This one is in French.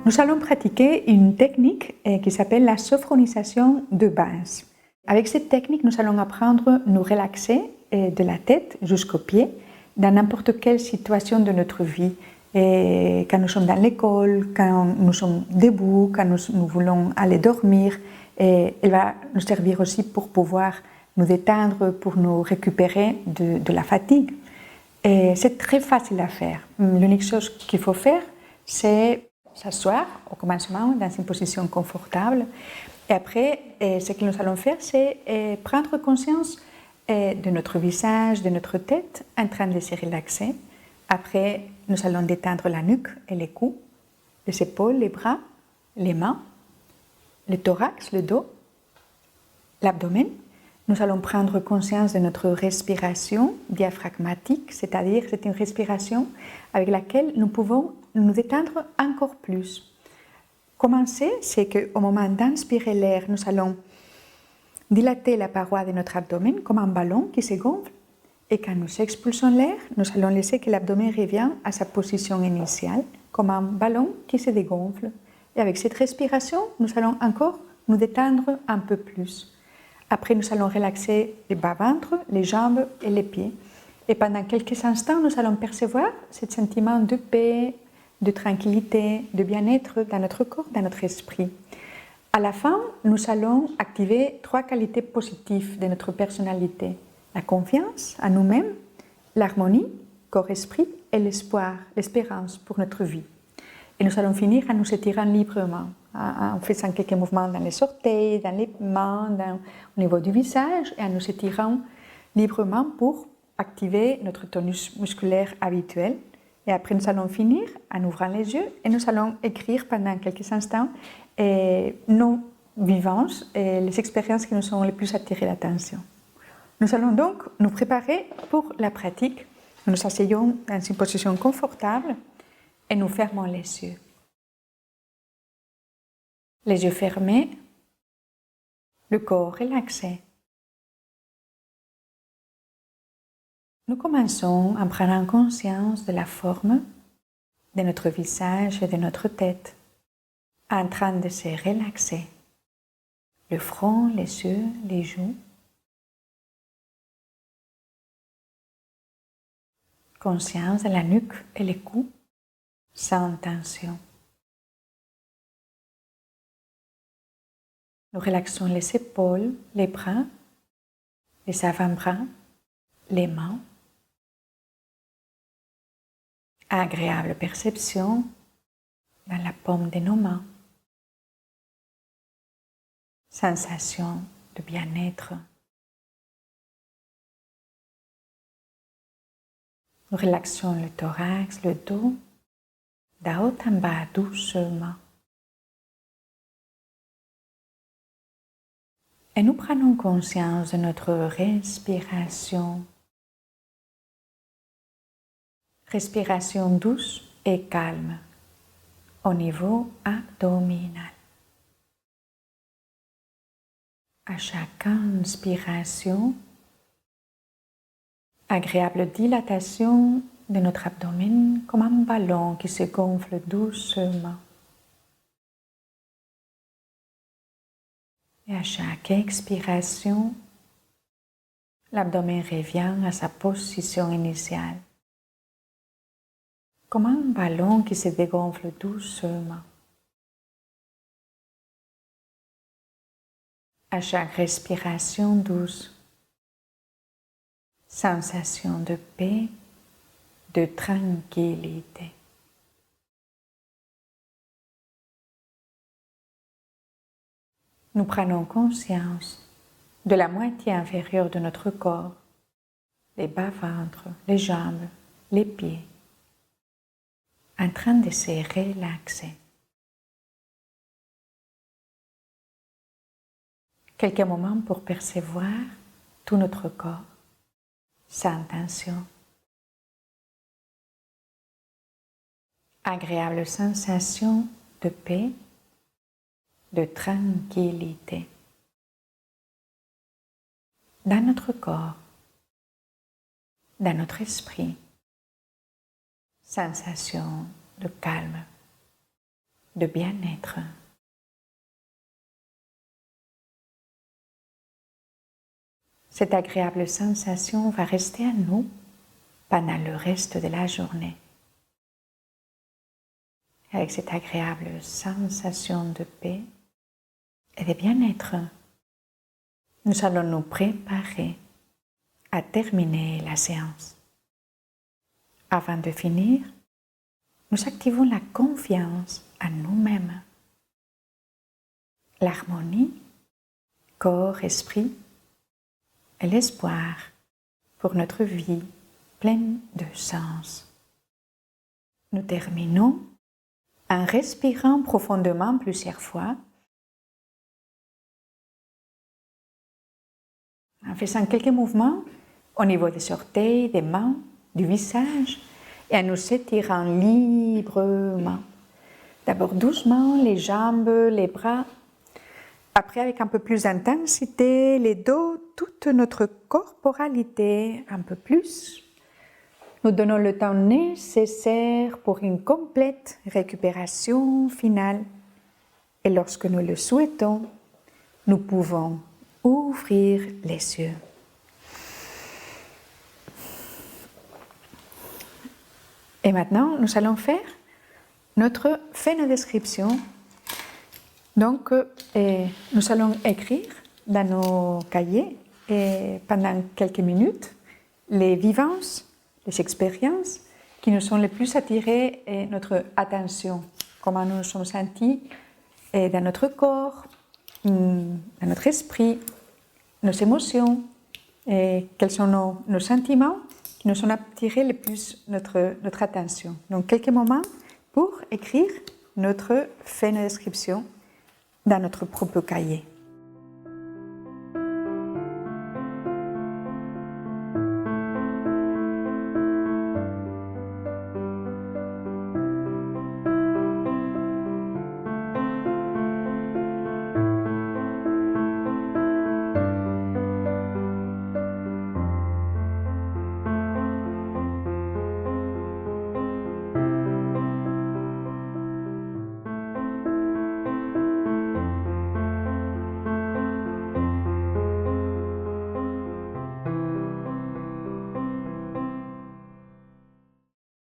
Nous allons pratiquer une technique qui s'appelle la sophronisation de base. Avec cette technique, nous allons apprendre à nous relaxer de la tête jusqu'aux pieds dans n'importe quelle situation de notre vie. Et quand nous sommes dans l'école, quand nous sommes debout, quand nous voulons aller dormir. Et elle va nous servir aussi pour pouvoir nous détendre, pour nous récupérer de la fatigue. Et c'est très facile à faire. L'unique chose qu'il faut faire, c'est s'asseoir au commencement dans une position confortable. Et après, ce que nous allons faire, c'est prendre conscience de notre visage, de notre tête, en train de se relaxer. Après, nous allons détendre la nuque et les coups, les épaules, les bras, les mains, le thorax, le dos, l'abdomen. Nous allons prendre conscience de notre respiration diaphragmatique, c'est-à-dire c'est une respiration avec laquelle nous pouvons nous détendre encore plus. Commencer, c'est qu'au moment d'inspirer l'air, nous allons dilater la paroi de notre abdomen comme un ballon qui se gonfle. Et quand nous expulsons l'air, nous allons laisser que l'abdomen revienne à sa position initiale, comme un ballon qui se dégonfle. Et avec cette respiration, nous allons encore nous détendre un peu plus. Après, nous allons relaxer le bas-ventre, les jambes et les pieds. Et pendant quelques instants, nous allons percevoir ce sentiment de paix, de tranquillité, de bien-être dans notre corps, dans notre esprit. À la fin, nous allons activer 3 qualités positives de notre personnalité. La confiance en nous-mêmes, l'harmonie, corps-esprit, et l'espoir, l'espérance pour notre vie. Et nous allons finir en nous étirant librement, en faisant quelques mouvements dans les orteils, dans les mains, au niveau du visage, et en nous étirant librement pour activer notre tonus musculaire habituel. Et après, nous allons finir en ouvrant les yeux et nous allons écrire pendant quelques instants nos vivances et les expériences qui nous ont le plus attiré l'attention. Nous allons donc nous préparer pour la pratique. Nous nous asseyons dans une position confortable et nous fermons les yeux. Les yeux fermés, le corps relaxé. Nous commençons en prenant conscience de la forme de notre visage et de notre tête, en train de se relaxer. Le front, les yeux, les joues. Conscience de la nuque et les coups, sans tension. Nous relaxons les épaules, les bras, les avant-bras, les mains. Agréable perception dans la paume de nos mains. Sensation de bien-être. Nous relaxons le thorax, le dos, d'en haut en bas doucement. Et nous prenons conscience de notre respiration. Respiration douce et calme au niveau abdominal. À chaque inspiration, agréable dilatation de notre abdomen comme un ballon qui se gonfle doucement. Et à chaque expiration, l'abdomen revient à sa position initiale. Comme un ballon qui se dégonfle doucement. À chaque respiration douce, sensation de paix, de tranquillité. Nous prenons conscience de la moitié inférieure de notre corps, les bas-ventres, les jambes, les pieds, en train de se relaxer. Quelques moments pour percevoir tout notre corps, sans tension. Agréable sensation de paix, de tranquillité. Dans notre corps, dans notre esprit. Sensation de calme, de bien-être. Cette agréable sensation va rester à nous pendant le reste de la journée. Avec cette agréable sensation de paix et de bien-être, nous allons nous préparer à terminer la séance. Avant de finir, nous activons la confiance en nous-mêmes, l'harmonie, corps, esprit, et l'espoir pour notre vie pleine de sens. Nous terminons en respirant profondément plusieurs fois, en faisant quelques mouvements au niveau des orteils, des mains, du visage et en nous étirant librement. D'abord doucement, les jambes, les bras. Après, avec un peu plus d'intensité, les dos, toute notre corporalité un peu plus. Nous donnons le temps nécessaire pour une complète récupération finale. Et lorsque nous le souhaitons, nous pouvons ouvrir les yeux. Et maintenant, nous allons faire notre phénodescription. Donc, nous allons écrire dans nos cahiers pendant quelques minutes les vivances, les expériences qui nous sont les plus attirées et notre attention, comment nous nous sommes sentis dans notre corps, dans notre esprit, nos émotions, et quels sont nos sentiments qui nous ont attiré le plus notre attention. Donc, quelques moments pour écrire notre phénodescription dans notre propre cahier.